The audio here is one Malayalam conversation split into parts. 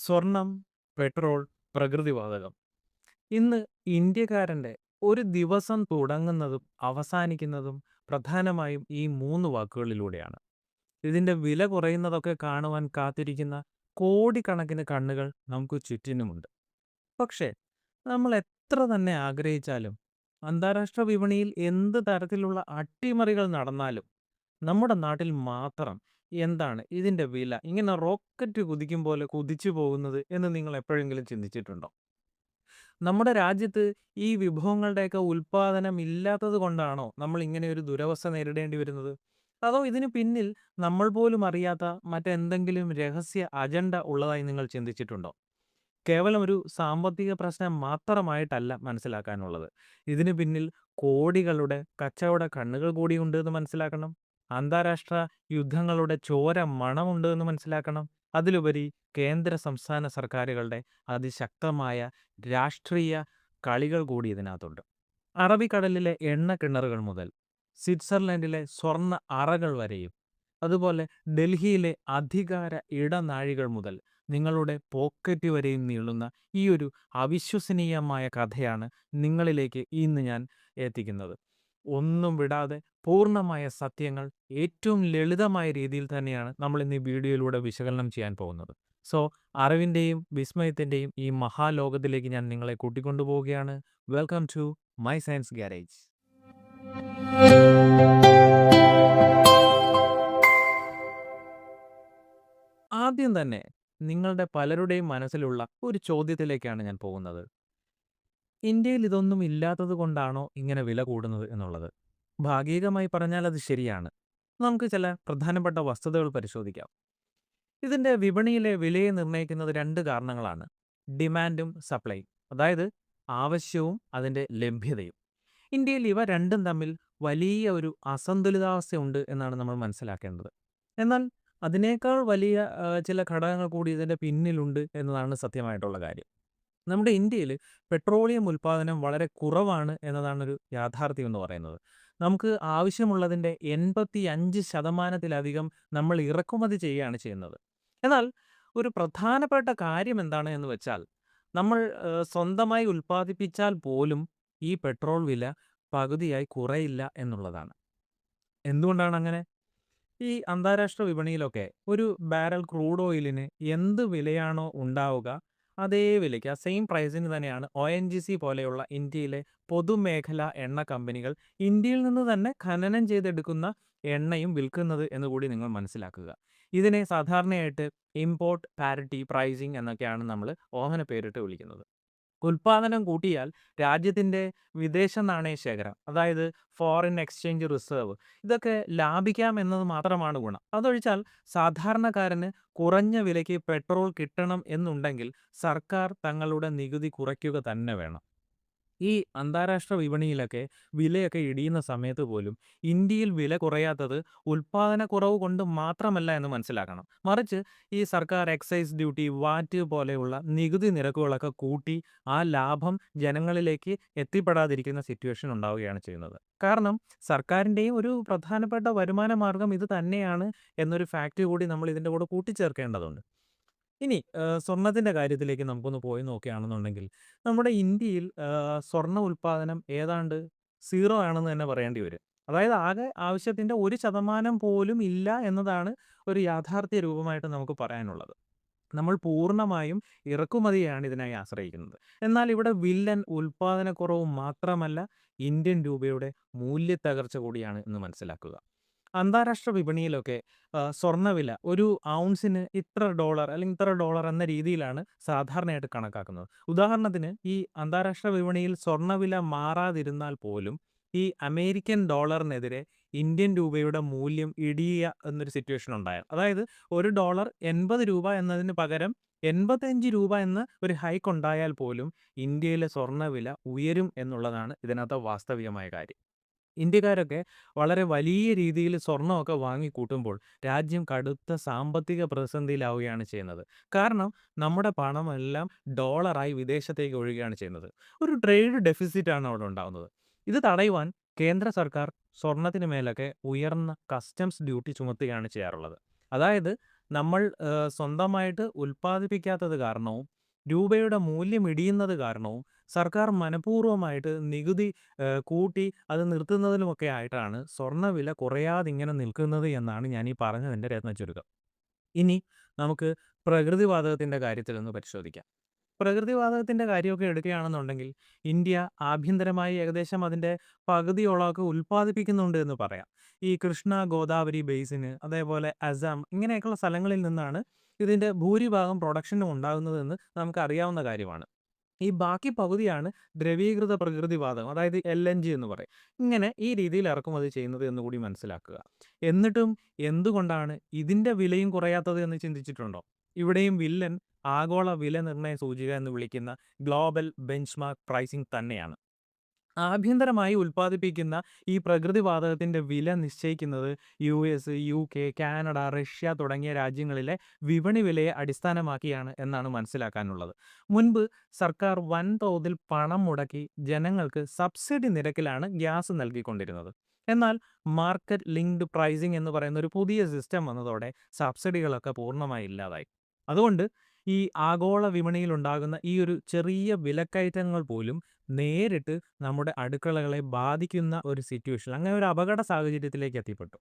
സ്വർണം, പെട്രോൾ, പ്രകൃതിവാതകം. ഇന്ന് ഇന്ത്യക്കാരൻ്റെ ഒരു ദിവസം തുടങ്ങുന്നതും അവസാനിക്കുന്നതും പ്രധാനമായും ഈ 3 വാക്കുകളിലൂടെയാണ്. ഇതിൻ്റെ വില കുറയുന്നതൊക്കെ കാണുവാൻ കാത്തിരിക്കുന്ന കോടിക്കണക്കിന് കണ്ണുകൾ നമുക്ക് ചുറ്റിനുമുണ്ട്. പക്ഷേ, നമ്മൾ എത്ര തന്നെ ആഗ്രഹിച്ചാലും അന്താരാഷ്ട്ര വിപണിയിൽ എന്ത് തരത്തിലുള്ള അട്ടിമറികൾ നടന്നാലും നമ്മുടെ നാട്ടിൽ മാത്രം എന്താണ് ഇതിൻ്റെ വില ഇങ്ങനെ റോക്കറ്റ് കുതിക്കും പോലെ കുതിച്ചു പോകുന്നത് എന്ന് നിങ്ങൾ എപ്പോഴെങ്കിലും ചിന്തിച്ചിട്ടുണ്ടോ? നമ്മുടെ രാജ്യത്ത് ഈ വിഭവങ്ങളുടെയൊക്കെ ഉൽപ്പാദനം ഇല്ലാത്തത് കൊണ്ടാണോ നമ്മൾ ഇങ്ങനെ ഒരു ദുരവസ്ഥ നേരിടേണ്ടി വരുന്നത്? അതോ ഇതിന് പിന്നിൽ നമ്മൾ പോലും അറിയാത്ത മറ്റെന്തെങ്കിലും രഹസ്യ അജണ്ട ഉള്ളതായി നിങ്ങൾ ചിന്തിച്ചിട്ടുണ്ടോ? കേവലം ഒരു സാമ്പത്തിക പ്രശ്നം മാത്രമായിട്ടല്ല മനസ്സിലാക്കാനുള്ളത്. ഇതിന് പിന്നിൽ കോടികളുടെ കച്ചവട കണ്ണുകൾ കൂടിയുണ്ട് എന്ന് മനസ്സിലാക്കണം. അന്താരാഷ്ട്ര യുദ്ധങ്ങളുടെ ചോര മണമുണ്ട് എന്ന് മനസ്സിലാക്കണം. അതിലുപരി കേന്ദ്ര സംസ്ഥാന സർക്കാരുകളുടെ അതിശക്തമായ രാഷ്ട്രീയ കളികൾ കൂടി ഇതിനകത്തുണ്ട്. അറബിക്കടലിലെ എണ്ണ കിണറുകൾ മുതൽ സ്വിറ്റ്സർലൻഡിലെ സ്വർണ്ണ അറകൾ വരെയും അതുപോലെ ഡൽഹിയിലെ അധികാര ഇടനാഴികൾ മുതൽ നിങ്ങളുടെ പോക്കറ്റ് വരെയും നീളുന്ന ഈ ഒരു അവിശ്വസനീയമായ കഥയാണ് നിങ്ങളിലേക്ക് ഇന്ന് ഞാൻ എത്തിക്കുന്നത്. ഒന്നും വിടാതെ പൂർണ്ണമായ സത്യങ്ങൾ ഏറ്റവും ലളിതമായ രീതിയിൽ തന്നെയാണ് നമ്മൾ ഇന്ന് ഈ വീഡിയോയിലൂടെ വിശകലനം ചെയ്യാൻ പോകുന്നത്. സോ, അറിവിൻ്റെയും വിസ്മയത്തിൻ്റെയും ഈ മഹാലോകത്തിലേക്ക് ഞാൻ നിങ്ങളെ കൂട്ടിക്കൊണ്ടുപോവുകയാണ്. Welcome to my science garage. ആദ്യം തന്നെ നിങ്ങളുടെ പലരുടെയും മനസ്സിലുള്ള ഒരു ചോദ്യത്തിലേക്കാണ് ഞാൻ പോകുന്നത്. ഇന്ത്യയിൽ ഇതൊന്നും ഇല്ലാത്തത് കൊണ്ടാണോ ഇങ്ങനെ വില കൂടുന്നത് എന്നുള്ളത്? ഭാഗികമായി പറഞ്ഞാൽ അത് ശരിയാണ്. നമുക്ക് ചില പ്രധാനപ്പെട്ട വസ്തുതകൾ പരിശോധിക്കാം. ഇതിൻ്റെ വിപണിയിലെ വിലയെ നിർണ്ണയിക്കുന്നത് 2 കാരണങ്ങളാണ്. ഡിമാൻഡും സപ്ലൈയും. അതായത് ആവശ്യവും അതിൻ്റെ ലഭ്യതയും. ഇന്ത്യയിൽ ഇവ രണ്ടും തമ്മിൽ വലിയ ഒരു അസന്തുലിതാവസ്ഥയുണ്ട് എന്നാണ് നമ്മൾ മനസ്സിലാക്കേണ്ടത്. എന്നാൽ അതിനേക്കാൾ വലിയ ചില ഘടകങ്ങൾ കൂടി ഇതിൻ്റെ പിന്നിലുണ്ട് എന്നതാണ് സത്യമായിട്ടുള്ള കാര്യം. നമ്മുടെ ഇന്ത്യയിൽ പെട്രോളിയം ഉൽപ്പാദനം വളരെ കുറവാണ് എന്നതാണൊരു യാഥാർത്ഥ്യം എന്ന് പറയുന്നത്. നമുക്ക് ആവശ്യമുള്ളതിൻ്റെ 85% നമ്മൾ ഇറക്കുമതി ചെയ്യുകയാണ് ചെയ്യുന്നത്. എന്നാൽ ഒരു പ്രധാനപ്പെട്ട കാര്യം എന്താണ് എന്ന് വെച്ചാൽ, നമ്മൾ സ്വന്തമായി ഉൽപ്പാദിപ്പിച്ചാൽ പോലും ഈ പെട്രോൾ വില പകുതിയായി കുറയില്ല എന്നുള്ളതാണ്. എന്തുകൊണ്ടാണ് അങ്ങനെ? ഈ അന്താരാഷ്ട്ര വിപണിയിലൊക്കെ ഒരു ബാരൽ ക്രൂഡ് ഓയിലിന് എന്ത് വിലയാണോ ഉണ്ടാവുക, അതേ വിലയ്ക്ക് ആ സെയിം പ്രൈസിന് തന്നെയാണ് ONGC പോലെയുള്ള ഇന്ത്യയിലെ പൊതുമേഖലാ എണ്ണ കമ്പനികൾ ഇന്ത്യയിൽ നിന്ന് തന്നെ ഖനനം ചെയ്തെടുക്കുന്ന എണ്ണയും വിൽക്കുന്നത് എന്നുകൂടി നിങ്ങൾ മനസ്സിലാക്കുക. ഇതിനെ സാധാരണയായിട്ട് ഇമ്പോർട്ട് പാരിറ്റി പ്രൈസിംഗ് എന്നൊക്കെയാണ് നമ്മൾ ഓമന പേരിട്ട് വിളിക്കുന്നത്. ഉൽപ്പാദനം കൂട്ടിയാൽ രാജ്യത്തിൻ്റെ വിദേശ നാണയ ശേഖരം, അതായത് ഫോറിൻ എക്സ്ചേഞ്ച് റിസർവ്, ഇതൊക്കെ ലാഭിക്കാം എന്നത് മാത്രമാണ് ഗുണം. അതൊഴിച്ചാൽ സാധാരണക്കാരന് കുറഞ്ഞ വിലയ്ക്ക് പെട്രോൾ കിട്ടണം എന്നുണ്ടെങ്കിൽ സർക്കാർ തങ്ങളുടെ നികുതി കുറയ്ക്കുക തന്നെ വേണം. ഈ അന്താരാഷ്ട്ര വിപണിയിലൊക്കെ വിലയൊക്കെ ഇടിയുന്ന സമയത്ത് പോലും ഇന്ത്യയിൽ വില കുറയാത്തത് ഉൽപ്പാദനക്കുറവ് കൊണ്ട് മാത്രമല്ല എന്ന് മനസ്സിലാക്കണം. മറിച്ച് ഈ സർക്കാർ എക്സൈസ് ഡ്യൂട്ടി, വാറ്റ് പോലെയുള്ള നികുതി നിരക്കുകളൊക്കെ കൂട്ടി ആ ലാഭം ജനങ്ങളിലേക്ക് എത്തിപ്പെടാതിരിക്കുന്ന സിറ്റുവേഷൻ ഉണ്ടാവുകയാണ് ചെയ്യുന്നത്. കാരണം സർക്കാരിൻ്റെയും ഒരു പ്രധാനപ്പെട്ട വരുമാന മാർഗ്ഗം ഇത് തന്നെയാണ് എന്നൊരു ഫാക്റ്റ് കൂടി നമ്മൾ ഇതിൻ്റെ കൂടെ കൂട്ടിച്ചേർക്കേണ്ടതുണ്ട്. ഇനി സ്വർണത്തിൻ്റെ കാര്യത്തിലേക്ക് നമുക്കൊന്ന് പോയി നോക്കുകയാണെന്നുണ്ടെങ്കിൽ, നമ്മുടെ ഇന്ത്യയിൽ സ്വർണ്ണ ഉൽപ്പാദനം ഏതാണ്ട് 0 ആണെന്ന് തന്നെ പറയേണ്ടി വരും. അതായത് ആകെ ആവശ്യത്തിൻ്റെ 1% പോലും ഇല്ല എന്നതാണ് ഒരു യാഥാർത്ഥ്യ രൂപമായിട്ട് നമുക്ക് പറയാനുള്ളത്. നമ്മൾ പൂർണ്ണമായും ഇറക്കുമതിയെയാണ് ഇതിനായി ആശ്രയിക്കുന്നത്. എന്നാൽ ഇവിടെ വില്ലൻ ഉൽപ്പാദനക്കുറവ് മാത്രമല്ല, ഇന്ത്യൻ രൂപയുടെ മൂല്യത്തകർച്ച കൂടിയാണ് എന്ന് മനസ്സിലാക്കുക. അന്താരാഷ്ട്ര വിപണിയിലൊക്കെ സ്വർണ്ണവില ഒരു ഔൺസിന് ഇത്ര ഡോളർ അല്ലെങ്കിൽ ഇത്ര ഡോളർ എന്ന രീതിയിലാണ് സാധാരണയായിട്ട് കണക്കാക്കുന്നത്. ഉദാഹരണത്തിന് ഈ അന്താരാഷ്ട്ര വിപണിയിൽ സ്വർണ്ണവില മാറാതിരുന്നാൽ പോലും ഈ അമേരിക്കൻ ഡോളറിനെതിരെ ഇന്ത്യൻ രൂപയുടെ മൂല്യം ഇടിയുക എന്നൊരു സിറ്റുവേഷൻ ഉണ്ടായാൽ, അതായത് $1 80 എന്നതിന് പകരം 85 രൂപ എന്ന ഒരു ഹൈക്ക് ഉണ്ടായാൽ പോലും ഇന്ത്യയിലെ സ്വർണ്ണവില ഉയരും എന്നുള്ളതാണ് ഇതിനകത്തെ വാസ്തവികമായ കാര്യം. ഇന്ത്യക്കാരൊക്കെ വളരെ വലിയ രീതിയിൽ സ്വർണ്ണമൊക്കെ വാങ്ങിക്കൂട്ടുമ്പോൾ രാജ്യം കടുത്ത സാമ്പത്തിക പ്രതിസന്ധിയിലാവുകയാണ് ചെയ്യുന്നത്. കാരണം നമ്മുടെ പണമെല്ലാം ഡോളറായി വിദേശത്തേക്ക് ഒഴുകുകയാണ് ചെയ്യുന്നത്. ഒരു ട്രേഡ് ഡെഫിസിറ്റാണ് അവിടെ ഉണ്ടാകുന്നത്. ഇത് തടയുവാൻ കേന്ദ്ര സർക്കാർ സ്വർണത്തിന് മേലൊക്കെ ഉയർന്ന കസ്റ്റംസ് ഡ്യൂട്ടി ചുമത്തുകയാണ് ചെയ്യാറുള്ളത്. അതായത് നമ്മൾ സ്വന്തമായിട്ട് ഉൽപ്പാദിപ്പിക്കാത്തത് കാരണവും രൂപയുടെ മൂല്യം ഇടിയുന്നത് കാരണവും സർക്കാർ മനഃപൂർവ്വമായിട്ട് നികുതി കൂട്ടി അത് നിർത്തുന്നതിലുമൊക്കെ ആയിട്ടാണ് സ്വർണ്ണവില കുറയാതെ ഇങ്ങനെ നിൽക്കുന്നത് എന്നാണ് ഞാൻ ഈ പറഞ്ഞതിൻ്റെ രത്നച്ചുരുക്കം. ഇനി നമുക്ക് പ്രകൃതിവാതകത്തിൻ്റെ കാര്യത്തിലൊന്ന് പരിശോധിക്കാം. പ്രകൃതിവാതകത്തിൻ്റെ കാര്യമൊക്കെ എടുക്കുകയാണെന്നുണ്ടെങ്കിൽ ഇന്ത്യ ആഭ്യന്തരമായി ഏകദേശം അതിൻ്റെ പകുതിയോളമൊക്കെ ഉൽപ്പാദിപ്പിക്കുന്നുണ്ട് എന്ന് പറയാം. ഈ കൃഷ്ണ ഗോദാവരി ബേസിന് അതേപോലെ അസം ഇങ്ങനെയൊക്കെയുള്ള സ്ഥലങ്ങളിൽ നിന്നാണ് ഇതിൻ്റെ ഭൂരിഭാഗം പ്രൊഡക്ഷനും ഉണ്ടാകുന്നതെന്ന് നമുക്കറിയാവുന്ന കാര്യമാണ്. ഈ ബാക്കി പകുതിയാണ് ദ്രവീകൃത പ്രകൃതിവാതകം, അതായത് LNG എന്ന് പറയും. ഇങ്ങനെ ഈ രീതിയിൽ ഇറക്കുമതി ചെയ്യുന്നത് എന്ന് കൂടി മനസ്സിലാക്കുക. എന്നിട്ടും എന്തുകൊണ്ടാണ് ഇതിൻ്റെ വിലയും കുറയാത്തത് എന്ന് ചിന്തിച്ചിട്ടുണ്ടോ? ഇവിടെയും വില്ലൻ ആഗോള വില നിർണ്ണയ സൂചിക എന്ന് വിളിക്കുന്ന ഗ്ലോബൽ ബെഞ്ച്മാർക്ക് പ്രൈസിംഗ് തന്നെയാണ്. ആഭ്യന്തരമായി ഉൽപ്പാദിപ്പിക്കുന്ന ഈ പ്രകൃതിവാതകത്തിൻ്റെ വില നിശ്ചയിക്കുന്നത് US, UK, കാനഡ, റഷ്യ തുടങ്ങിയ രാജ്യങ്ങളിലെ വിപണി വിലയെ അടിസ്ഥാനമാക്കിയാണ് എന്നാണ് മനസ്സിലാക്കാനുള്ളത്. മുൻപ് സർക്കാർ വൻതോതിൽ പണം മുടക്കി ജനങ്ങൾക്ക് സബ്സിഡി നിരക്കിലാണ് ഗ്യാസ് നൽകിക്കൊണ്ടിരുന്നത്. എന്നാൽ മാർക്കറ്റ് ലിങ്ക്ഡ് പ്രൈസിംഗ് എന്ന് പറയുന്ന ഒരു പുതിയ സിസ്റ്റം വന്നതോടെ സബ്സിഡികളൊക്കെ പൂർണ്ണമായി ഇല്ലാതായി. അതുകൊണ്ട് ഈ ആഗോള വിപണിയിൽ ഉണ്ടാകുന്ന ഈ ഒരു ചെറിയ വിലക്കയറ്റങ്ങൾ പോലും നേരിട്ട് നമ്മുടെ അടുക്കളകളെ ബാധിക്കുന്ന ഒരു സിറ്റുവേഷൻ, അങ്ങനെ ഒരു അപകട സാഹചര്യത്തിലേക്ക് എത്തിപ്പെട്ടു.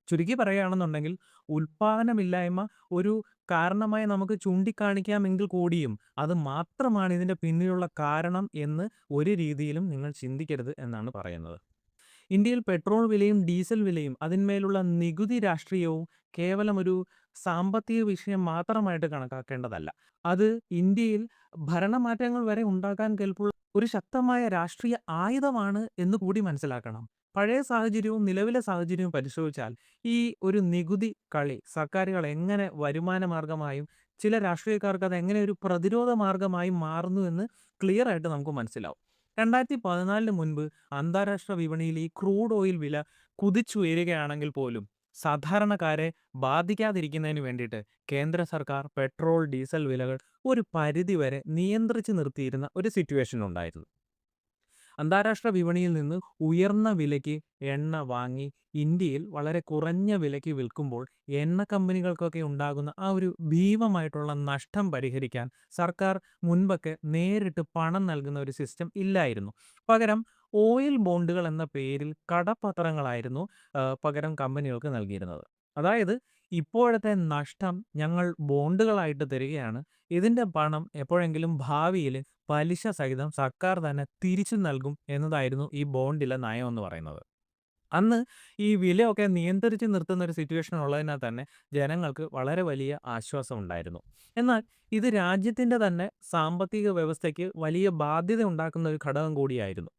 ചുരുക്കി പറയുകയാണെന്നുണ്ടെങ്കിൽ ഉൽപ്പാദനമില്ലായ്മ ഒരു കാരണമായി നമുക്ക് ചൂണ്ടിക്കാണിക്കാമെങ്കിൽ കൂടിയും അത് മാത്രമാണ് ഇതിൻ്റെ പിന്നിലുള്ള കാരണം എന്ന് ഒരു രീതിയിലും നിങ്ങൾ ചിന്തിക്കരുത് എന്നാണ് പറയുന്നത്. ഇന്ത്യയിൽ പെട്രോൾ വിലയും ഡീസൽ വിലയും അതിന്മേലുള്ള നികുതി രാഷ്ട്രീയവും കേവലം ഒരു സാമ്പത്തിക വിഷയം മാത്രമായിട്ട് കണക്കാക്കേണ്ടതല്ല. അത് ഇന്ത്യയിൽ ഭരണമാറ്റങ്ങൾ വരെ ഉണ്ടാക്കാൻ കെൽപ്പുള്ള ഒരു ശക്തമായ രാഷ്ട്രീയ ആയുധമാണ് എന്ന് കൂടി മനസ്സിലാക്കണം. പഴയ സാഹചര്യവും നിലവിലെ സാഹചര്യവും പരിശോധിച്ചാൽ ഈ ഒരു നികുതി കളി സർക്കാരുകൾ എങ്ങനെ വരുമാന മാർഗമായും ചില രാഷ്ട്രീയക്കാർക്ക് അത് എങ്ങനെ ഒരു പ്രതിരോധ മാർഗമായി മാറുന്നു എന്ന് ക്ലിയർ ആയിട്ട് നമുക്ക് മനസ്സിലാവും. 2014 മുൻപ് അന്താരാഷ്ട്ര വിപണിയിൽ ഈ ക്രൂഡ് ഓയിൽ വില കുതിച്ചുയരുകയാണെങ്കിൽ പോലും സാധാരണക്കാരെ ബാധിക്കാതിരിക്കുന്നതിന് വേണ്ടിയിട്ട് കേന്ദ്ര സർക്കാർ പെട്രോൾ, ഡീസൽ വിലകൾ ഒരു പരിധിവരെ നിയന്ത്രിച്ച് നിർത്തിയിരുന്ന ഒരു സിറ്റുവേഷൻ ഉണ്ടായിരുന്നു. അന്താരാഷ്ട്ര വിപണിയിൽ നിന്ന് ഉയർന്ന വിലയ്ക്ക് എണ്ണ വാങ്ങി ഇന്ത്യയിൽ വളരെ കുറഞ്ഞ വിലയ്ക്ക് വിൽക്കുമ്പോൾ എണ്ണ കമ്പനികൾക്കൊക്കെ ഉണ്ടാകുന്ന ആ ഒരു ഭീമമായിട്ടുള്ള നഷ്ടം പരിഹരിക്കാൻ സർക്കാർ മുൻപൊക്കെ നേരിട്ട് പണം നൽകുന്ന ഒരു സിസ്റ്റം ഇല്ലായിരുന്നു. പകരം ഓയിൽ ബോണ്ടുകൾ എന്ന പേരിൽ കടപ്പത്രങ്ങളായിരുന്നു പകരം കമ്പനികൾക്ക് നൽകിയിരുന്നത്. അതായത് ഇപ്പോഴത്തെ നഷ്ടം ഞങ്ങൾ ബോണ്ടുകളായിട്ട് തരികയാണ്. ഇതിൻ്റെ പണം എപ്പോഴെങ്കിലും ഭാവിയിൽ പലിശ സഹിതം സർക്കാർ തന്നെ തിരിച്ചു നൽകും എന്നതായിരുന്നു ഈ ബോണ്ടിലെ നയം എന്ന് പറയുന്നത്. അന്ന് ഈ വിലയൊക്കെ നിയന്ത്രിച്ച് നിർത്തുന്ന ഒരു സിറ്റുവേഷൻ ഉള്ളതിനാൽ തന്നെ ജനങ്ങൾക്ക് വളരെ വലിയ ആശ്വാസം ഉണ്ടായിരുന്നു. എന്നാൽ ഇത് രാജ്യത്തിൻ്റെ തന്നെ സാമ്പത്തിക വ്യവസ്ഥയ്ക്ക് വലിയ ബാധ്യത ഉണ്ടാക്കുന്ന ഒരു ഘടകം കൂടിയായിരുന്നു.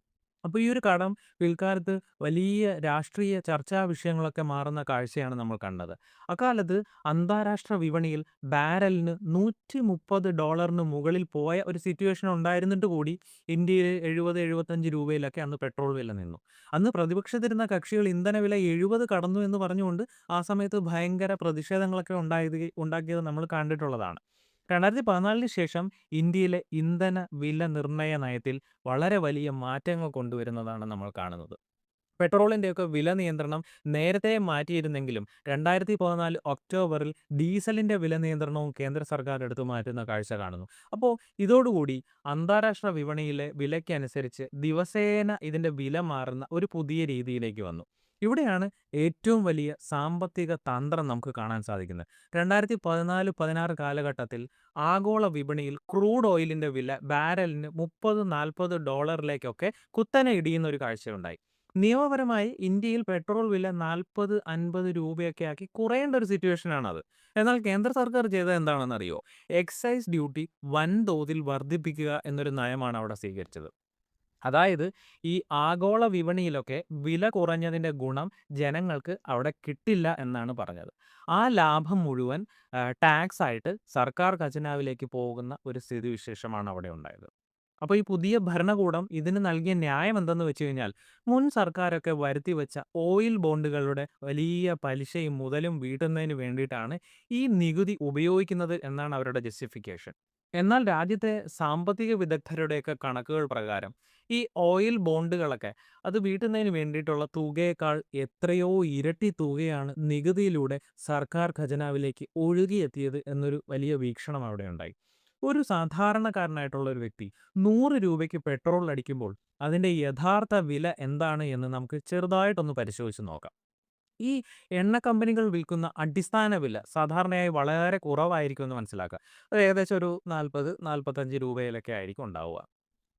അപ്പോൾ ഈ ഒരു കടം പിൽക്കാലത്ത് വലിയ രാഷ്ട്രീയ ചർച്ചാ വിഷയങ്ങളൊക്കെ മാറുന്ന കാഴ്ചയാണ് നമ്മൾ കണ്ടത്. അക്കാലത്ത് അന്താരാഷ്ട്ര വിപണിയിൽ ബാരലിന് $130 മുകളിൽ പോയ ഒരു സിറ്റുവേഷൻ ഉണ്ടായിരുന്നിട്ട് കൂടി ഇന്ത്യയിൽ 70-75 രൂപയിലൊക്കെ അന്ന് പെട്രോൾ വില നിന്നു. അന്ന് പ്രതിപക്ഷത്തിരുന്ന കക്ഷികൾ ഇന്ധനവില 70 കടന്നു എന്ന് പറഞ്ഞുകൊണ്ട് ആ സമയത്ത് ഭയങ്കര പ്രതിഷേധങ്ങളൊക്കെ ഉണ്ടാക്കിയത് നമ്മൾ കണ്ടിട്ടുള്ളതാണ്. 2014 ശേഷം ഇന്ത്യയിലെ ഇന്ധന വില നിർണ്ണയ നയത്തിൽ വളരെ വലിയ മാറ്റങ്ങൾ കൊണ്ടുവരുന്നതാണ് നമ്മൾ കാണുന്നത്. പെട്രോളിൻ്റെയൊക്കെ വില നിയന്ത്രണം നേരത്തെ മാറ്റിയിരുന്നെങ്കിലും 2014 ഒക്ടോബറിൽ ഡീസലിൻ്റെ വില നിയന്ത്രണവും കേന്ദ്ര സർക്കാർ എടുത്തു മാറ്റുന്ന കാഴ്ച കാണുന്നു. അപ്പോൾ ഇതോടുകൂടി അന്താരാഷ്ട്ര വിപണിയിലെ വിലയ്ക്കനുസരിച്ച് ദിവസേന ഇതിൻ്റെ വില മാറുന്ന ഒരു പുതിയ രീതിയിലേക്ക് വന്നു. ഇവിടെയാണ് ഏറ്റവും വലിയ സാമ്പത്തിക തന്ത്രം നമുക്ക് കാണാൻ സാധിക്കുന്നത്. 2014-16 കാലഘട്ടത്തിൽ ആഗോള വിപണിയിൽ ക്രൂഡ് ഓയിലിൻ്റെ വില ബാരലിന് $30-40 കുത്തനെ ഇടിയുന്ന ഒരു കാഴ്ചയുണ്ടായി. നിയമപരമായി ഇന്ത്യയിൽ പെട്രോൾ വില 40-50 രൂപയൊക്കെ ആക്കി കുറയേണ്ട ഒരു സിറ്റുവേഷനാണത്. എന്നാൽ കേന്ദ്ര സർക്കാർ ചെയ്തത് എന്താണെന്നറിയോ? എക്സൈസ് ഡ്യൂട്ടി വൻതോതിൽ വർദ്ധിപ്പിക്കുക എന്നൊരു നയമാണ് അവിടെ സ്വീകരിച്ചത്. അതായത് ഈ ആഗോള വിപണിയിലൊക്കെ വില കുറഞ്ഞതിൻ്റെ ഗുണം ജനങ്ങൾക്ക് അവിടെ കിട്ടില്ല എന്നാണ് പറഞ്ഞത്. ആ ലാഭം മുഴുവൻ ടാക്സ് ആയിട്ട് സർക്കാർ ഖജനാവിലേക്ക് പോകുന്ന ഒരു സ്ഥിതിവിശേഷമാണ് അവിടെ ഉണ്ടായത്. അപ്പോൾ ഈ പുതിയ ഭരണകൂടം ഇതിന് നൽകിയ ന്യായം എന്തെന്ന് വെച്ച് കഴിഞ്ഞാൽ മുൻ സർക്കാരൊക്കെ വരുത്തി വെച്ച ഓയിൽ ബോണ്ടുകളുടെ വലിയ പലിശയും മുതലും വീട്ടുന്നതിന് വേണ്ടിയിട്ടാണ് ഈ നികുതി ഉപയോഗിക്കുന്നത് എന്നാണ് അവരുടെ ജസ്റ്റിഫിക്കേഷൻ. എന്നാൽ രാജ്യത്തെ സാമ്പത്തിക വിദഗ്ധരുടെയൊക്കെ കണക്കുകൾ പ്രകാരം ഈ ഓയിൽ ബോണ്ടുകളൊക്കെ അത് വീട്ടുന്നതിന് വേണ്ടിയിട്ടുള്ള തുകയേക്കാൾ എത്രയോ ഇരട്ടി തുകയാണ് നികുതിയിലൂടെ സർക്കാർ ഖജനാവിലേക്ക് ഒഴുകിയെത്തിയത് എന്നൊരു വലിയ വീക്ഷണം അവിടെ ഉണ്ടായി. ഒരു സാധാരണക്കാരനായിട്ടുള്ള ഒരു വ്യക്തി 100 രൂപയ്ക്ക് പെട്രോൾ അടിക്കുമ്പോൾ അതിന്റെ യഥാർത്ഥ വില എന്താണ് എന്ന് നമുക്ക് ചെറുതായിട്ടൊന്ന് പരിശോധിച്ച് നോക്കാം. ഈ എണ്ണ കമ്പനികൾ വിൽക്കുന്ന അടിസ്ഥാന വില സാധാരണയായി വളരെ കുറവായിരിക്കുമെന്ന് മനസ്സിലാക്കുക. അത് ഏകദേശം ഒരു 40, 45 രൂപയിലൊക്കെ ആയിരിക്കും ഉണ്ടാവുക.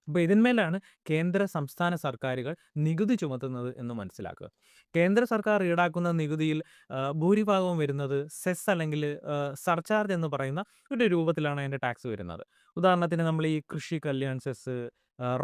അപ്പോൾ ഇതിന്മേലാണ് കേന്ദ്ര, സംസ്ഥാന സർക്കാരുകൾ നികുതി ചുമത്തുന്നത് എന്ന് മനസ്സിലാക്കുക. കേന്ദ്ര സർക്കാർ ഈടാക്കുന്ന നികുതിയിൽ ഭൂരിഭാഗവും വരുന്നത് സെസ് അല്ലെങ്കിൽ സർചാർജ് എന്ന് പറയുന്ന ഒരു രൂപത്തിലാണ് അതിൻ്റെ ടാക്സ് വരുന്നത്. ഉദാഹരണത്തിന് നമ്മൾ ഈ കൃഷി Kalyan cess,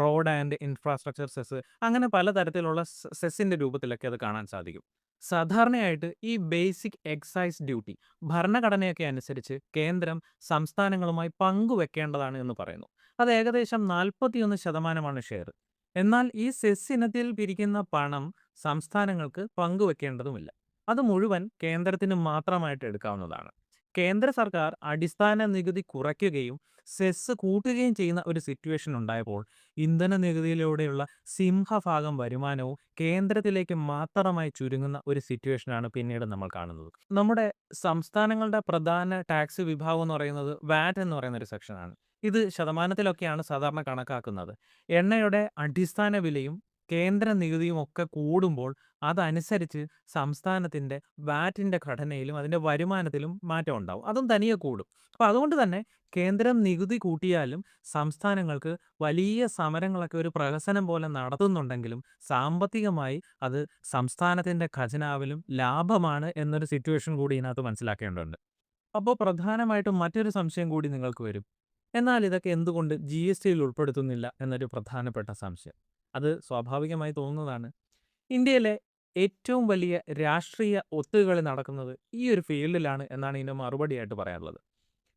road and infrastructure cess, അങ്ങനെ പലതരത്തിലുള്ള സെസ്സിൻ്റെ രൂപത്തിലൊക്കെ അത് കാണാൻ സാധിക്കും. സാധാരണയായിട്ട് ഈ ബേസിക് എക്സൈസ് ഡ്യൂട്ടി ഭരണഘടനയൊക്കെ അനുസരിച്ച് കേന്ദ്രം സംസ്ഥാനങ്ങളുമായി പങ്കുവെക്കേണ്ടതാണ് എന്ന് പറയുന്നു. അത് ഏകദേശം 41% ഷെയർ. എന്നാൽ ഈ സെസ് ഇനത്തിൽ പിരിക്കുന്ന പണം സംസ്ഥാനങ്ങൾക്ക് പങ്കുവെക്കേണ്ടതുമില്ല. അത് മുഴുവൻ കേന്ദ്രത്തിന് മാത്രമായിട്ട് എടുക്കാവുന്നതാണ്. കേന്ദ്ര സർക്കാർ അടിസ്ഥാന നികുതി കുറയ്ക്കുകയും സെസ് കൂട്ടുകയും ചെയ്യുന്ന ഒരു സിറ്റുവേഷൻ ഉണ്ടായപ്പോൾ ഇന്ധന നികുതിയിലൂടെയുള്ള സിംഹഭാഗം വരുമാനവും കേന്ദ്രത്തിലേക്ക് മാത്രമായി ചുരുങ്ങുന്ന ഒരു സിറ്റുവേഷനാണ് പിന്നീട് നമ്മൾ കാണുന്നത്. നമ്മുടെ സംസ്ഥാനങ്ങളുടെ പ്രധാന ടാക്സ് വിഭാഗം എന്ന് പറയുന്നത് വാറ്റ് എന്ന് പറയുന്ന ഒരു സെക്ഷനാണ്. ഇത് ശതമാനത്തിലൊക്കെയാണ് സാധാരണ കണക്കാക്കുന്നത്. എണ്ണയുടെ അടിസ്ഥാന വിലയും കേന്ദ്ര നികുതിയും ഒക്കെ കൂടുമ്പോൾ അതനുസരിച്ച് സംസ്ഥാനത്തിൻ്റെ വാറ്റിൻ്റെ ഘടനയിലും അതിൻ്റെ വരുമാനത്തിലും മാറ്റം ഉണ്ടാവും. അതും തനിയെ കൂടും. അപ്പോൾ അതുകൊണ്ട് തന്നെ കേന്ദ്രം നികുതി കൂട്ടിയാലും സംസ്ഥാനങ്ങൾക്ക് വലിയ സമരങ്ങളൊക്കെ ഒരു പ്രഹസനം പോലെ നടത്തുന്നുണ്ടെങ്കിലും സാമ്പത്തികമായി അത് സംസ്ഥാനത്തിൻ്റെ ഖജനാവിലും ലാഭമാണ് എന്നൊരു സിറ്റുവേഷൻ കൂടി ഇതിനകത്ത് മനസ്സിലാക്കേണ്ടതുണ്ട്. അപ്പോൾ പ്രധാനമായിട്ടും മറ്റൊരു സംശയം കൂടി നിങ്ങൾക്ക് വരും. എന്നാൽ ഇതൊക്കെ എന്തുകൊണ്ട് ജി.എസ്.ടിയിൽ ഉൾപ്പെടുത്തുന്നില്ല എന്നൊരു പ്രധാനപ്പെട്ട സംശയം. അത് സ്വാഭാവികമായി തോന്നുന്നതാണ്. ഇന്ത്യയിലെ ഏറ്റവും വലിയ രാഷ്ട്രീയ ഒത്തുകളി നടക്കുന്നത് ഈ ഒരു ഫീൽഡിലാണ് എന്നാണ് ഇതിൻ്റെ മറുപടിയായിട്ട് പറയാനുള്ളത്.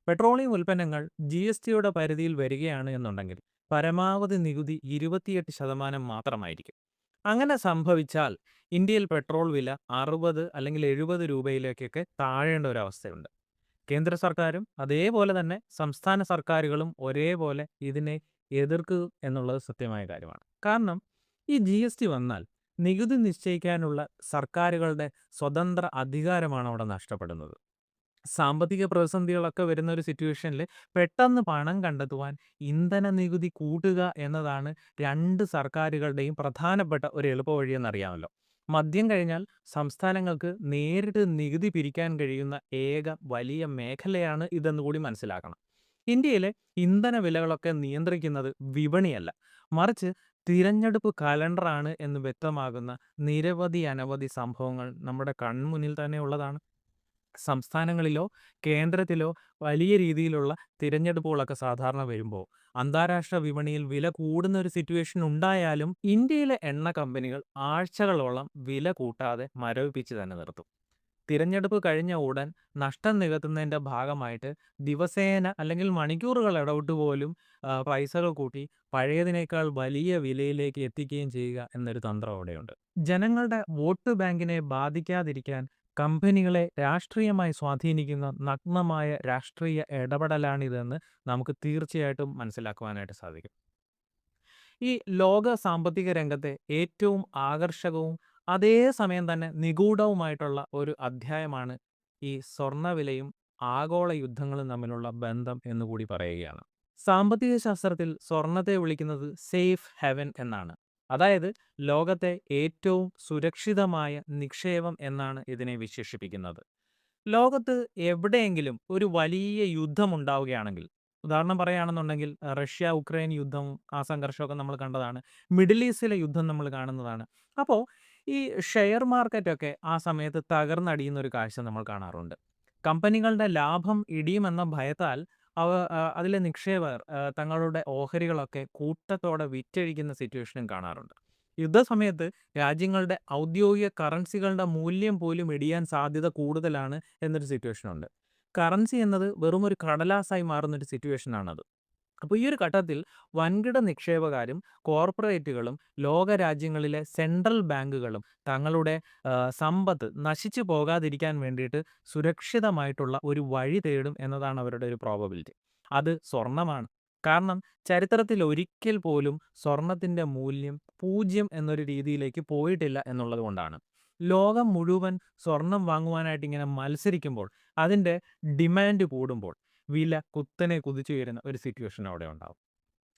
പെട്രോളിയം ഉൽപ്പന്നങ്ങൾ ജി.എസ്.ടിയുടെ പരിധിയിൽ വരികയാണ് എന്നുണ്ടെങ്കിൽ പരമാവധി നികുതി 28% മാത്രമായിരിക്കും. അങ്ങനെ സംഭവിച്ചാൽ ഇന്ത്യയിൽ പെട്രോൾ വില 60 അല്ലെങ്കിൽ 70 രൂപയിലേക്കൊക്കെ താഴേണ്ട ഒരു അവസ്ഥയുണ്ട്. കേന്ദ്ര സർക്കാരും അതേപോലെ തന്നെ സംസ്ഥാന സർക്കാരുകളും ഒരേപോലെ ഇതിനെ എതിർക്കുക എന്നുള്ളത് സത്യമായ കാര്യമാണ്. കാരണം ഈ ജി.എസ്.ടി വന്നാൽ നികുതി നിശ്ചയിക്കാനുള്ള സർക്കാരുകളുടെ സ്വതന്ത്ര അധികാരമാണ് അവിടെ നഷ്ടപ്പെടുന്നത്. സാമ്പത്തിക പ്രതിസന്ധികളൊക്കെ വരുന്ന ഒരു സിറ്റുവേഷനിൽ പെട്ടെന്ന് പണം കണ്ടെത്തുവാൻ ഇന്ധന നികുതി കൂട്ടുക എന്നതാണ് രണ്ട് സർക്കാരുകളുടെയും പ്രധാനപ്പെട്ട ഒരു എളുപ്പവഴി എന്നറിയാമല്ലോ. മദ്യം കഴിഞ്ഞാൽ സംസ്ഥാനങ്ങൾക്ക് നേരിട്ട് നികുതി പിരിക്കാൻ കഴിയുന്ന ഏക വലിയ മേഖലയാണ് ഇതെന്ന് കൂടി മനസ്സിലാക്കണം. ഇന്ത്യയിലെ ഇന്ധന വിലകളൊക്കെ നിയന്ത്രിക്കുന്നത് വിപണിയല്ല, മറിച്ച് തിരഞ്ഞെടുപ്പ് കലണ്ടറാണ് എന്ന് വ്യക്തമാകുന്ന നിരവധി അനവധി സംഭവങ്ങൾ നമ്മുടെ കൺമുന്നിൽ തന്നെ ഉള്ളതാണ്. സംസ്ഥാനങ്ങളിലോ കേന്ദ്രത്തിലോ വലിയ രീതിയിലുള്ള തിരഞ്ഞെടുപ്പുകളൊക്കെ സാധാരണ വരുമ്പോൾ അന്താരാഷ്ട്ര വിപണിയിൽ വില കൂടുന്ന ഒരു സിറ്റുവേഷൻ ഉണ്ടായാലും ഇന്ത്യയിലെ എണ്ണ കമ്പനികൾ ആഴ്ചകളോളം വില കൂട്ടാതെ മരവിപ്പിച്ച് തന്നെ നിർത്തും. തിരഞ്ഞെടുപ്പ് കഴിഞ്ഞ ഉടൻ നഷ്ടം നികത്തുന്നതിൻ്റെ ഭാഗമായിട്ട് ദിവസേന അല്ലെങ്കിൽ മണിക്കൂറുകൾ ഇടവിട്ട് പോലും പൈസകൾ കൂട്ടി പഴയതിനേക്കാൾ വലിയ വിലയിലേക്ക് എത്തിക്കുകയും ചെയ്യുക എന്നൊരു തന്ത്രം അവിടെയുണ്ട്. ജനങ്ങളുടെ വോട്ട് ബാങ്കിനെ ബാധിക്കാതിരിക്കാൻ കമ്പനികളെ രാഷ്ട്രീയമായി സ്വാധീനിക്കുന്ന നഗ്നമായ രാഷ്ട്രീയ ഇടപെടലാണിതെന്ന് നമുക്ക് തീർച്ചയായിട്ടും മനസ്സിലാക്കുവാനായിട്ട് സാധിക്കും. ഈ ലോക സാമ്പത്തിക രംഗത്തെ ഏറ്റവും ആകർഷകവും അതേസമയം തന്നെ നിഗൂഢവുമായിട്ടുള്ള ഒരു അധ്യായമാണ് ഈ സ്വർണ്ണവിലയും ആഗോള യുദ്ധങ്ങളും തമ്മിലുള്ള ബന്ധം എന്നുകൂടി പറയുകയാണ്. സാമ്പത്തിക ശാസ്ത്രത്തിൽ സ്വർണത്തെ വിളിക്കുന്നത് സേഫ് ഹെവൻ എന്നാണ്. അതായത് ലോകത്തെ ഏറ്റവും സുരക്ഷിതമായ നിക്ഷേപം എന്നാണ് ഇതിനെ വിശേഷിപ്പിക്കുന്നത്. ലോകത്ത് എവിടെയെങ്കിലും ഒരു വലിയ യുദ്ധം ഉണ്ടാവുകയാണെങ്കിൽ, ഉദാഹരണം പറയുകയാണെന്നുണ്ടെങ്കിൽ റഷ്യ ഉക്രൈൻ യുദ്ധം, ആ സംഘർഷമൊക്കെ നമ്മൾ കണ്ടതാണ്. മിഡിൽ ഈസ്റ്റിലെ യുദ്ധം നമ്മൾ കാണുന്നതാണ്. അപ്പോൾ ഈ ഷെയർ മാർക്കറ്റൊക്കെ ആ സമയത്ത് തകർന്നടിയുന്ന ഒരു കാഴ്ച നമ്മൾ കാണാറുണ്ട്. കമ്പനികളുടെ ലാഭം ഇടിയുമെന്ന ഭയത്താൽ അതിലെ നിക്ഷേപകർ തങ്ങളുടെ ഓഹരികളൊക്കെ കൂട്ടത്തോടെ വിറ്റഴിക്കുന്ന സിറ്റുവേഷനും കാണാറുണ്ട്. യുദ്ധസമയത്ത് രാജ്യങ്ങളുടെ ഔദ്യോഗിക കറൻസികളുടെ മൂല്യം പോലും ഇടിയാൻ സാധ്യത കൂടുതലാണ് എന്നൊരു സിറ്റുവേഷനുണ്ട്. കറൻസി എന്നത് വെറും ഒരു കടലാസായി മാറുന്നൊരു സിറ്റുവേഷനാണത്. അപ്പോൾ ഈ ഒരു ഘട്ടത്തിൽ വൻകിട നിക്ഷേപകരും കോർപ്പറേറ്റുകളും ലോകരാജ്യങ്ങളിലെ സെൻട്രൽ ബാങ്കുകളും തങ്ങളുടെ സമ്പത്ത് നശിച്ചു പോകാതിരിക്കാൻ വേണ്ടിയിട്ട് സുരക്ഷിതമായിട്ടുള്ള ഒരു വഴി തേടും എന്നതാണ് അവരുടെ ഒരു പ്രോബബിലിറ്റി. അത് സ്വർണ്ണമാണ്. കാരണം ചരിത്രത്തിൽ ഒരിക്കൽ പോലും സ്വർണത്തിന്റെ മൂല്യം 0 എന്നൊരു രീതിയിലേക്ക് പോയിട്ടില്ല എന്നുള്ളത് കൊണ്ടാണ്. ലോകം മുഴുവൻ സ്വർണം വാങ്ങുവാനായിട്ട് ഇങ്ങനെ മത്സരിക്കുമ്പോൾ, അതിന്റെ ഡിമാൻഡ് കൂടുമ്പോൾ വില കുത്തനെ കുതിച്ചുയരുന്ന ഒരു സിറ്റുവേഷൻ അവിടെ ഉണ്ടാവും.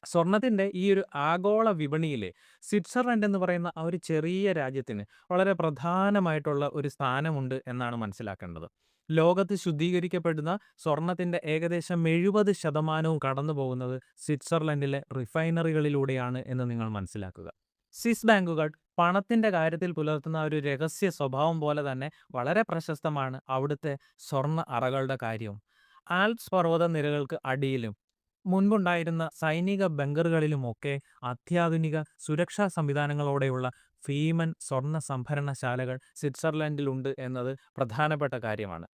സ്വർണത്തിന്റെ ഈ ഒരു ആഗോള വിപണിയിലെ സ്വിറ്റ്സർലൻഡ് എന്ന് പറയുന്ന ആ ഒരു ചെറിയ രാജ്യത്തിന് വളരെ പ്രധാനമായിട്ടുള്ള ഒരു സ്ഥാനമുണ്ട് എന്നാണ് മനസ്സിലാക്കേണ്ടത്. ലോകത്ത് ശുദ്ധീകരിക്കപ്പെടുന്ന സ്വർണത്തിന്റെ ഏകദേശം 70% കടന്നു പോകുന്നത് സ്വിറ്റ്സർലൻഡിലെ റിഫൈനറികളിലൂടെയാണ് എന്ന് നിങ്ങൾ മനസ്സിലാക്കുക. സ്വിസ് ബാങ്കുകൾ പണത്തിന്റെ കാര്യത്തിൽ പുലർത്തുന്ന ആ ഒരു രഹസ്യ സ്വഭാവം പോലെ തന്നെ വളരെ പ്രശസ്തമാണ് അവിടുത്തെ സ്വർണ്ണ അറകളുടെ കാര്യവും. ആൽപ്സ് പർവ്വതനിരകൾക്ക് അടിയിലും മുൻപുണ്ടായിരുന്ന സൈനിക ബങ്കറുകളിലുമൊക്കെ അത്യാധുനിക സുരക്ഷാ സംവിധാനങ്ങളോടെയുള്ള ഭീമൻ സ്വർണ്ണ സംഭരണശാലകൾ സ്വിറ്റ്സർലൻഡിലുണ്ട് എന്നത് പ്രധാനപ്പെട്ട കാര്യമാണ്.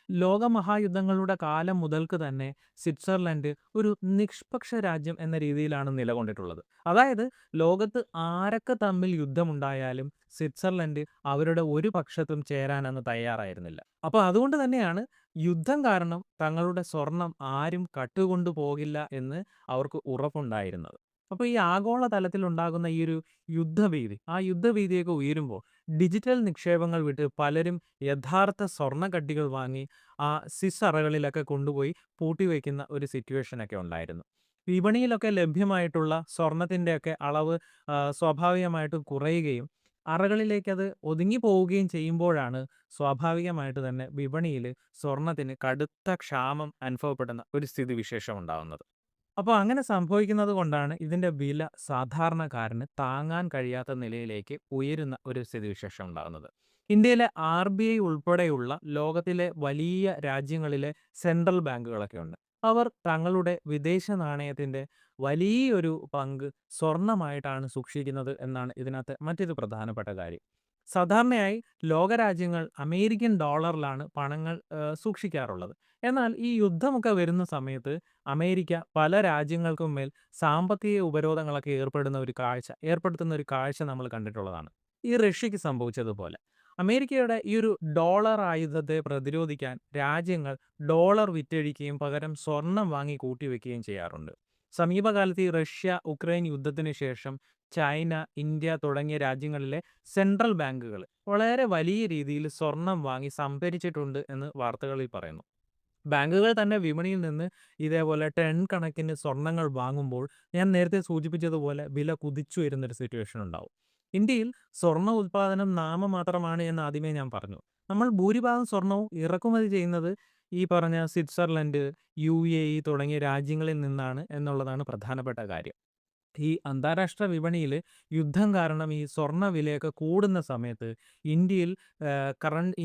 ലോകമഹായുദ്ധങ്ങളുടെ കാലം മുതൽക്ക് തന്നെ സ്വിറ്റ്സർലൻഡ് ഒരു നിഷ്പക്ഷ രാജ്യം എന്ന രീതിയിലാണ് നിലകൊണ്ടിട്ടുള്ളത്. അതായത് ലോകത്ത് ആരൊക്കെ തമ്മിൽ യുദ്ധമുണ്ടായാലും സ്വിറ്റ്സർലൻഡ് അവരുടെ ഒരു പക്ഷത്തും ചേരാനന്ന് തയ്യാറായിരുന്നില്ല. അപ്പോൾ അതുകൊണ്ട് തന്നെയാണ് യുദ്ധം കാരണം തങ്ങളുടെ സ്വർണം ആരും കട്ടുകൊണ്ടു പോകില്ല എന്ന് അവർക്ക് ഉറപ്പുണ്ടായിരുന്നത്. അപ്പോൾ ഈ ആഗോള തലത്തിൽ ഉണ്ടാകുന്ന ഈ ഒരു യുദ്ധഭീതി, ആ യുദ്ധഭീതിയൊക്കെ ഉയരുമ്പോൾ ഡിജിറ്റൽ നിക്ഷേപങ്ങൾ വിട്ട് പലരും യഥാർത്ഥ സ്വർണ്ണക്കട്ടികൾ വാങ്ങി ആ സ്വിസ് അറകളിലൊക്കെ കൊണ്ടുപോയി പൂട്ടിവെക്കുന്ന ഒരു സിറ്റുവേഷനൊക്കെ ഉണ്ടായിരുന്നു. വിപണിയിലൊക്കെ ലഭ്യമായിട്ടുള്ള സ്വർണത്തിൻ്റെയൊക്കെ അളവ് സ്വാഭാവികമായിട്ടും കുറയുകയും അറകളിലേക്ക് അത് ഒതുങ്ങി പോവുകയും ചെയ്യുമ്പോഴാണ് സ്വാഭാവികമായിട്ട് തന്നെ വിപണിയിൽ സ്വർണത്തിന് കടുത്ത ക്ഷാമം അനുഭവപ്പെടുന്ന ഒരു സ്ഥിതിവിശേഷം ഉണ്ടാകുന്നത്. അപ്പോൾ അങ്ങനെ സംഭവിക്കുന്നത് കൊണ്ടാണ് ഇതിൻ്റെ വില സാധാരണക്കാരന് താങ്ങാൻ കഴിയാത്ത നിലയിലേക്ക് ഉയരുന്ന ഒരു സ്ഥിതിവിശേഷം ഉണ്ടാകുന്നത്. ഇന്ത്യയിലെ RBI ഉൾപ്പെടെയുള്ള ലോകത്തിലെ വലിയ രാജ്യങ്ങളിലെ സെൻട്രൽ ബാങ്കുകളൊക്കെ ഉണ്ട്. അവർ തങ്ങളുടെ വിദേശ നാണയത്തിൻ്റെ വലിയൊരു പങ്ക് സ്വർണമായിട്ടാണ് സൂക്ഷിക്കുന്നത് എന്നാണ് ഇതിനകത്ത് മറ്റൊരു പ്രധാനപ്പെട്ട കാര്യം. സാധാരണയായി ലോകരാജ്യങ്ങൾ അമേരിക്കൻ ഡോളറിലാണ് പണങ്ങൾ സൂക്ഷിക്കാറുള്ളത്. എന്നാൽ ഈ യുദ്ധമൊക്കെ വരുന്ന സമയത്ത് അമേരിക്ക പല രാജ്യങ്ങൾക്കും മേൽ സാമ്പത്തിക ഉപരോധങ്ങളൊക്കെ ഏർപ്പെടുത്തുന്ന ഒരു കാഴ്ച നമ്മൾ കണ്ടിട്ടുള്ളതാണ്. ഈ റഷ്യക്ക് സംഭവിച്ചതുപോലെ. അമേരിക്കയുടെ ഈ ഒരു ഡോളർ ആയുധത്തെ പ്രതിരോധിക്കാൻ രാജ്യങ്ങൾ ഡോളർ വിറ്റഴിക്കുകയും പകരം സ്വർണം വാങ്ങി കൂട്ടിവെക്കുകയും ചെയ്യാറുണ്ട്. സമീപകാലത്ത് ഈ റഷ്യ ഉക്രൈൻ യുദ്ധത്തിന് ശേഷം ചൈന, ഇന്ത്യ തുടങ്ങിയ രാജ്യങ്ങളിലെ സെൻട്രൽ ബാങ്കുകൾ വളരെ വലിയ രീതിയിൽ സ്വർണം വാങ്ങി സംഭരിച്ചിട്ടുണ്ട് എന്ന് വാർത്തകളിൽ പറയുന്നു. ബാങ്കുകൾ തന്നെ വിപണിയിൽ നിന്ന് ഇതേപോലെ ടൺ കണക്കിന് സ്വർണ്ണങ്ങൾ വാങ്ങുമ്പോൾ ഞാൻ നേരത്തെ സൂചിപ്പിച്ചതുപോലെ വില കുതിച്ചു വരുന്നൊരു സിറ്റുവേഷൻ ഉണ്ടാവും. ഇന്ത്യയിൽ സ്വർണ്ണ ഉൽപ്പാദനം നാമമാത്രമാണ് എന്ന് ആദ്യമേ ഞാൻ പറഞ്ഞു. നമ്മൾ ഭൂരിഭാഗം സ്വർണവും ഇറക്കുമതി ചെയ്യുന്നത് ഈ പറഞ്ഞ സ്വിറ്റ്സർലൻഡ്, UAE തുടങ്ങിയ രാജ്യങ്ങളിൽ നിന്നാണ് എന്നുള്ളതാണ് പ്രധാനപ്പെട്ട കാര്യം. ഈ അന്താരാഷ്ട്ര വിപണിയിൽ യുദ്ധം കാരണം ഈ സ്വർണ്ണ വിലയൊക്കെ കൂടുന്ന സമയത്ത് ഇന്ത്യയിൽ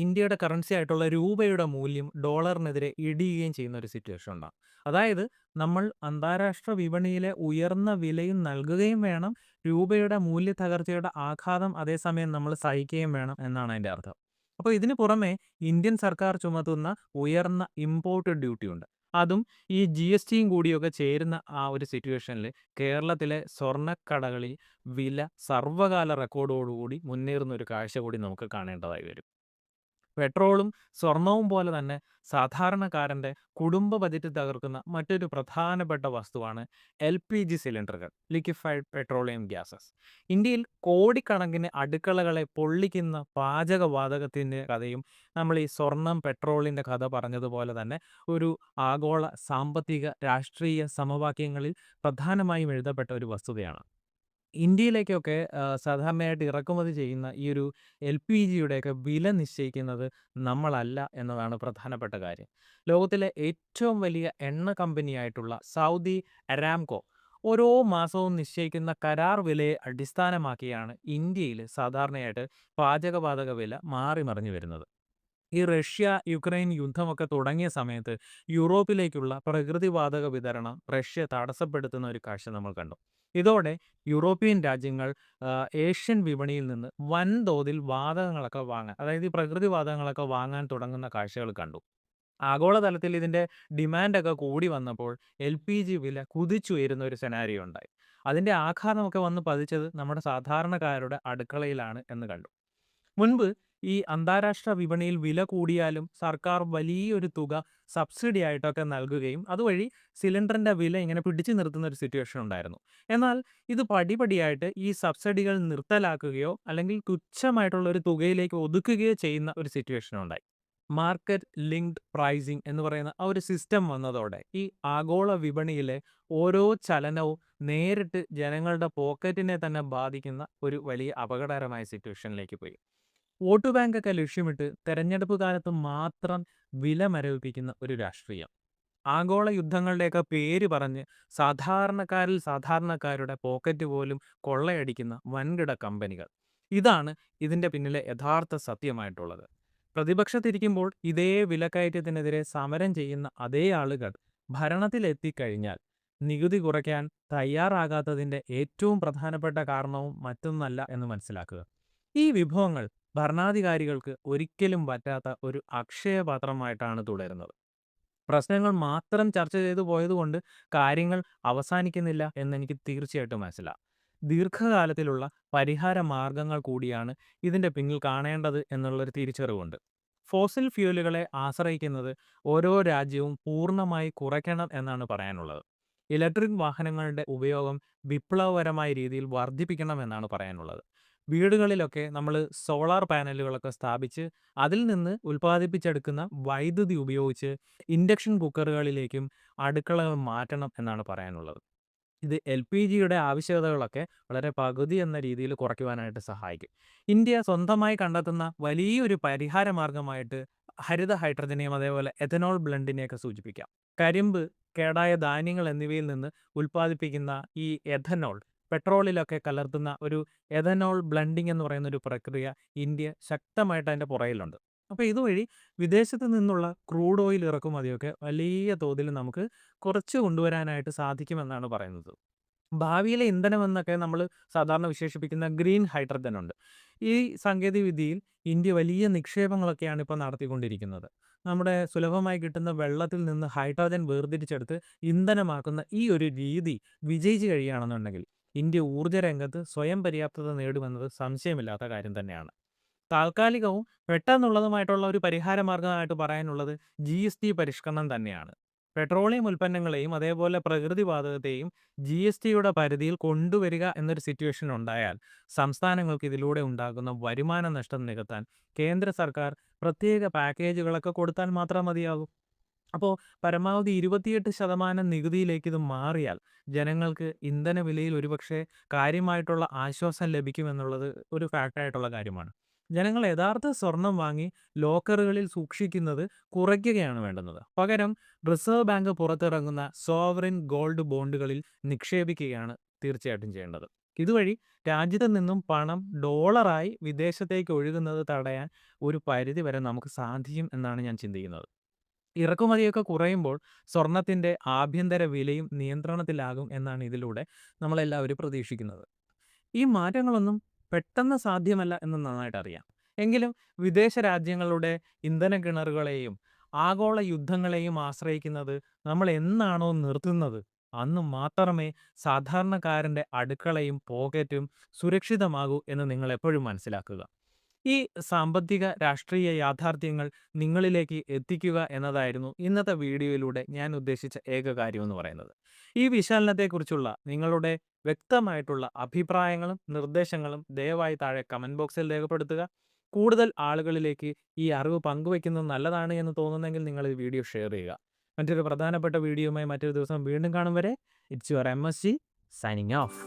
ഇന്ത്യയുടെ കറൻസി ആയിട്ടുള്ള രൂപയുടെ മൂല്യം ഡോളറിനെതിരെ ഇടിയുകയും ചെയ്യുന്ന ഒരു സിറ്റുവേഷൻ ഉണ്ടാകും. അതായത് നമ്മൾ അന്താരാഷ്ട്ര വിപണിയിലെ ഉയർന്ന വിലയും നൽകുകയും വേണം, രൂപയുടെ മൂല്യത്തകർച്ചയുടെ ആഘാതം അതേസമയം നമ്മൾ സഹിക്കുകയും വേണം എന്നാണ് അതിൻ്റെ അർത്ഥം. അപ്പോൾ ഇതിന് പുറമെ ഇന്ത്യൻ സർക്കാർ ചുമത്തുന്ന ഉയർന്ന ഇമ്പോർട്ട് ഡ്യൂട്ടി ഉണ്ട്. അതും ഈ GSTയും കൂടിയൊക്കെ ചേരുന്ന ആ ഒരു സിറ്റുവേഷനിൽ കേരളത്തിലെ സ്വർണ്ണക്കടകളിൽ വില സർവ്വകാല റെക്കോർഡോടുകൂടി മുന്നേറുന്ന ഒരു കാഴ്ച കൂടി നമുക്ക് കാണേണ്ടതായി വരും. പെട്രോളും സ്വർണവും പോലെ തന്നെ സാധാരണക്കാരൻ്റെ കുടുംബ ബജറ്റ് തകർക്കുന്ന മറ്റൊരു പ്രധാനപ്പെട്ട വസ്തുവാണ് LPG സിലിണ്ടറുകൾ, ലിക്വിഫൈഡ് പെട്രോളിയം ഗ്യാസസ്. ഇന്ത്യയിൽ കോടിക്കണക്കിന് അടുക്കളകളെ പൊള്ളിക്കുന്ന പാചകവാതകത്തിൻ്റെ കഥയും നമ്മൾ ഈ സ്വർണം പെട്രോളിൻ്റെ കഥ പറഞ്ഞതുപോലെ തന്നെ ഒരു ആഗോള സാമ്പത്തിക രാഷ്ട്രീയ സമവാക്യങ്ങളിൽ പ്രധാനമായും എഴുതപ്പെട്ട ഒരു വസ്തുതയാണ്. ഇന്ത്യയിലേക്കൊക്കെ സാധാരണയായിട്ട് ഇറക്കുമതി ചെയ്യുന്ന ഈ ഒരു LPGയുടെയൊക്കെ വില നിശ്ചയിക്കുന്നത് നമ്മളല്ല എന്നതാണ് പ്രധാനപ്പെട്ട കാര്യം. ലോകത്തിലെ ഏറ്റവും വലിയ എണ്ണ കമ്പനിയായിട്ടുള്ള സൗദി അരാംകോ ഓരോ മാസവും നിശ്ചയിക്കുന്ന കരാർ വിലയെ അടിസ്ഥാനമാക്കിയാണ് ഇന്ത്യയിൽ സാധാരണയായിട്ട് പാചകവാതക വില മാറി മറിഞ്ഞു വരുന്നത്. ഈ റഷ്യ യുക്രൈൻ യുദ്ധമൊക്കെ തുടങ്ങിയ സമയത്ത് യൂറോപ്പിലേക്കുള്ള പ്രകൃതിവാതക വിതരണം റഷ്യ തടസ്സപ്പെടുത്തുന്ന ഒരു കാഴ്ച നമ്മൾ കണ്ടു. ഇതോടെ യൂറോപ്യൻ രാജ്യങ്ങൾ ഏഷ്യൻ വിപണിയിൽ നിന്ന് വൻതോതിൽ വാതകങ്ങളൊക്കെ വാങ്ങാൻ, അതായത് ഈ പ്രകൃതിവാതകങ്ങളൊക്കെ വാങ്ങാൻ തുടങ്ങുന്ന കാഴ്ചകൾ കണ്ടു. ആഗോളതലത്തിൽ ഇതിൻ്റെ ഡിമാൻഡൊക്കെ കൂടി വന്നപ്പോൾ LPG വില കുതിച്ചുയരുന്ന ഒരു സെനാരിയോ ഉണ്ടായി. അതിൻ്റെ ആഘാതമൊക്കെ വന്ന് പതിച്ചത് നമ്മുടെ സാധാരണക്കാരുടെ അടുക്കളയിലാണ് എന്ന് കണ്ടു. മുൻപ് ഈ അന്താരാഷ്ട്ര വിപണിയിൽ വില കൂടിയാലും സർക്കാർ വലിയൊരു തുക സബ്സിഡി ആയിട്ടൊക്കെ നൽകുകയും അതുവഴി സിലിണ്ടറിന്റെ വില ഇങ്ങനെ പിടിച്ചു നിർത്തുന്ന ഒരു സിറ്റുവേഷൻ ഉണ്ടായിരുന്നു. എന്നാൽ ഇത് പടിപടിയായിട്ട് ഈ സബ്സിഡികൾ നിർത്തലാക്കുകയോ അല്ലെങ്കിൽ തുച്ഛമായിട്ടുള്ള ഒരു തുകയിലേക്ക് ഒതുക്കുകയോ ചെയ്യുന്ന ഒരു സിറ്റുവേഷൻ ഉണ്ടായി. മാർക്കറ്റ് ലിങ്ക്ഡ് പ്രൈസിംഗ് എന്ന് പറയുന്ന ആ ഒരു സിസ്റ്റം വന്നതോടെ ഈ ആഗോള വിപണിയിലെ ഓരോ ചലനവും നേരിട്ട് ജനങ്ങളുടെ പോക്കറ്റിനെ തന്നെ ബാധിക്കുന്ന ഒരു വലിയ അപകടകരമായ സിറ്റുവേഷനിലേക്ക് പോയി. വോട്ട് ബാങ്കൊക്കെ ലക്ഷ്യമിട്ട് തെരഞ്ഞെടുപ്പ് കാലത്ത് മാത്രം വില മരവിപ്പിക്കുന്ന ഒരു രാഷ്ട്രീയം. ആഗോള യുദ്ധങ്ങളുടെയൊക്കെ പേര് പറഞ്ഞ് സാധാരണക്കാരിൽ സാധാരണക്കാരുടെ പോക്കറ്റ് പോലും കൊള്ളയടിക്കുന്ന വൻകിട കമ്പനികൾ. ഇതാണ് ഇതിന്റെ പിന്നിലെ യഥാർത്ഥ സത്യമായിട്ടുള്ളത്. പ്രതിപക്ഷത്തിരിക്കുമ്പോൾ ഇതേ വിലക്കയറ്റത്തിനെതിരെ സമരം ചെയ്യുന്ന അതേ ആളുകൾ ഭരണത്തിലെത്തിക്കഴിഞ്ഞാൽ നികുതി കുറയ്ക്കാൻ തയ്യാറാകാത്തതിന്റെ ഏറ്റവും പ്രധാനപ്പെട്ട കാരണവും മറ്റൊന്നല്ല എന്ന് മനസ്സിലാക്കുക. ഈ വിഭവങ്ങൾ ഭരണാധികാരികൾക്ക് ഒരിക്കലും പറ്റാത്ത ഒരു അക്ഷയപാത്രമായിട്ടാണ് തുടരുന്നത്. പ്രശ്നങ്ങൾ മാത്രം ചർച്ച ചെയ്തു പോയതുകൊണ്ട് കാര്യങ്ങൾ അവസാനിക്കുന്നില്ല എന്നെനിക്ക് തീർച്ചയായിട്ടും മനസ്സിലാവും. ദീർഘകാലത്തിലുള്ള പരിഹാര മാർഗങ്ങൾ കൂടിയാണ് ഇതിന്റെ പിന്നിൽ കാണേണ്ടത് എന്നുള്ളൊരു തിരിച്ചറിവുണ്ട്. ഫോസിൽ ഫ്യൂലുകളെ ആശ്രയിക്കുന്നത് ഓരോ രാജ്യവും പൂർണ്ണമായി കുറയ്ക്കണം എന്നാണ് പറയാനുള്ളത്. ഇലക്ട്രിക് വാഹനങ്ങളുടെ ഉപയോഗം വിപ്ലവകരമായ രീതിയിൽ വർദ്ധിപ്പിക്കണം എന്നാണ് പറയാനുള്ളത്. വീടുകളിലൊക്കെ നമ്മൾ സോളാർ പാനലുകളൊക്കെ സ്ഥാപിച്ച് അതിൽ നിന്ന് ഉൽപ്പാദിപ്പിച്ചെടുക്കുന്ന വൈദ്യുതി ഉപയോഗിച്ച് ഇൻഡക്ഷൻ കുക്കറുകളിലേക്കും അടുക്കളകൾ മാറ്റണം എന്നാണ് പറയാനുള്ളത്. ഇത് LPGയുടെ ആവശ്യകതകളൊക്കെ വളരെ പകുതി എന്ന രീതിയിൽ കുറയ്ക്കുവാനായിട്ട് സഹായിക്കും. ഇന്ത്യ സ്വന്തമായി കണ്ടെത്തുന്ന വലിയൊരു പരിഹാര മാർഗമായിട്ട് ഹരിത ഹൈഡ്രജനെയും അതേപോലെ എഥനോൾ ബ്ലെൻഡിനെയൊക്കെ സൂചിപ്പിക്കാം. കരിമ്പ്, കേടായ ധാന്യങ്ങൾ എന്നിവയിൽ നിന്ന് ഉൽപ്പാദിപ്പിക്കുന്ന ഈ എഥനോൾ പെട്രോളിലൊക്കെ കലർത്തുന്ന ഒരു എഥനോൾ ബ്ലെൻഡിംഗ് എന്ന് പറയുന്ന ഒരു പ്രക്രിയ ഇന്ത്യ ശക്തമായിട്ട് അതിൻ്റെ പുറയിലുണ്ട്. അപ്പോൾ ഇതുവഴി വിദേശത്ത് നിന്നുള്ള ക്രൂഡ് ഓയിൽ ഇറക്കുമതിയൊക്കെ വലിയ തോതിൽ നമുക്ക് കുറച്ച് കൊണ്ടുവരാനായിട്ട് സാധിക്കുമെന്നാണ് പറയുന്നത്. ഭാവിയിലെ ഇന്ധനമെന്നൊക്കെ നമ്മൾ സാധാരണ വിശേഷിപ്പിക്കുന്ന ഗ്രീൻ ഹൈഡ്രജൻ ഉണ്ട്. ഈ സാങ്കേതികവിദ്യയിൽ ഇന്ത്യ വലിയ നിക്ഷേപങ്ങളൊക്കെയാണ് ഇപ്പോൾ നടത്തിക്കൊണ്ടിരിക്കുന്നത്. നമ്മുടെ സുലഭമായി കിട്ടുന്ന വെള്ളത്തിൽ നിന്ന് ഹൈഡ്രജൻ വേർതിരിച്ചെടുത്ത് ഇന്ധനമാക്കുന്ന ഈ ഒരു രീതി വിജയിച്ചു കഴിയുകയാണെന്നുണ്ടെങ്കിൽ ഇന്ത്യ ഊർജ്ജ രംഗത്ത് സ്വയം പര്യാപ്തത നേടുമെന്നത് സംശയമില്ലാത്ത കാര്യം തന്നെയാണ്. താൽക്കാലികവും പെട്ടെന്നുള്ളതുമായിട്ടുള്ള ഒരു പരിഹാര മാർഗമായിട്ട് പറയാനുള്ളത് GST പരിഷ്കരണം തന്നെയാണ്. പെട്രോളിയം ഉൽപ്പന്നങ്ങളെയും അതേപോലെ പ്രകൃതിവാതകത്തെയും GSTയുടെ പരിധിയിൽ കൊണ്ടുവരിക എന്നൊരു സിറ്റുവേഷൻ ഉണ്ടായാൽ സംസ്ഥാനങ്ങൾക്ക് ഇതിലൂടെ ഉണ്ടാകുന്ന വരുമാന നഷ്ടം നികത്താൻ കേന്ദ്ര സർക്കാർ പ്രത്യേക പാക്കേജുകളൊക്കെ കൊടുത്താൽ മാത്രം മതിയാകും. അപ്പോൾ പരമാവധി 28% നികുതിയിലേക്ക് ഇത് മാറിയാൽ ജനങ്ങൾക്ക് ഇന്ധന വിലയിൽ ഒരുപക്ഷെ കാര്യമായിട്ടുള്ള ആശ്വാസം ലഭിക്കുമെന്നുള്ളത് ഒരു ഫാക്റ്റായിട്ടുള്ള കാര്യമാണ്. ജനങ്ങൾ യഥാർത്ഥ സ്വർണം വാങ്ങി ലോക്കറുകളിൽ സൂക്ഷിക്കുന്നത് കുറയ്ക്കുകയാണ് വേണ്ടുന്നത്. പകരം റിസർവ് ബാങ്ക് പുറത്തിറങ്ങുന്ന സോവറിൻ ഗോൾഡ് ബോണ്ടുകളിൽ നിക്ഷേപിക്കുകയാണ് തീർച്ചയായിട്ടും ചെയ്യേണ്ടത്. ഇതുവഴി രാജ്യത്ത് നിന്നും പണം ഡോളറായി വിദേശത്തേക്ക് ഒഴുകുന്നത് തടയാൻ ഒരു പരിധി വരെ നമുക്ക് സാധിക്കും എന്നാണ് ഞാൻ ചിന്തിക്കുന്നത്. ഇറക്കുമതിയൊക്കെ കുറയുമ്പോൾ സ്വർണത്തിന്റെ ആഭ്യന്തര വിലയും നിയന്ത്രണത്തിലാകും എന്നാണ് ഇതിലൂടെ നമ്മളെല്ലാവരും പ്രതീക്ഷിക്കുന്നത്. ഈ മാറ്റങ്ങളൊന്നും പെട്ടെന്ന് സാധ്യമല്ല എന്ന് നന്നായിട്ട് അറിയാം. എങ്കിലും വിദേശ രാജ്യങ്ങളുടെ ഇന്ധന കിണറുകളെയും ആഗോള യുദ്ധങ്ങളെയും ആശ്രയിക്കുന്നത് നമ്മൾ എന്നാണോ നിർത്തുന്നത് അന്ന് മാത്രമേ സാധാരണക്കാരൻ്റെ അടുക്കളയും പോക്കറ്റും സുരക്ഷിതമാകൂ എന്ന് നിങ്ങൾ എപ്പോഴും മനസ്സിലാക്കുക. ഈ സാമ്പത്തിക രാഷ്ട്രീയ യാഥാർത്ഥ്യങ്ങൾ നിങ്ങളിലേക്ക് എത്തിക്കുക എന്നതായിരുന്നു ഇന്നത്തെ വീഡിയോയിലൂടെ ഞാൻ ഉദ്ദേശിച്ച ഏക കാര്യമെന്ന് പറയുന്നത്. ഈ വിശകലനത്തെക്കുറിച്ചുള്ള നിങ്ങളുടെ വ്യക്തമായിട്ടുള്ള അഭിപ്രായങ്ങളും നിർദ്ദേശങ്ങളും ദയവായി താഴെ കമൻറ്റ് ബോക്സിൽ രേഖപ്പെടുത്തുക. കൂടുതൽ ആളുകളിലേക്ക് ഈ അറിവ് പങ്കുവയ്ക്കുന്നത് നല്ലതാണ് എന്ന് തോന്നുന്നെങ്കിൽ നിങ്ങൾ ഈ വീഡിയോ ഷെയർ ചെയ്യുക. മറ്റൊരു പ്രധാനപ്പെട്ട വീഡിയോയുമായി മറ്റൊരു ദിവസം വീണ്ടും കാണും വരെ it's your MSG signing off.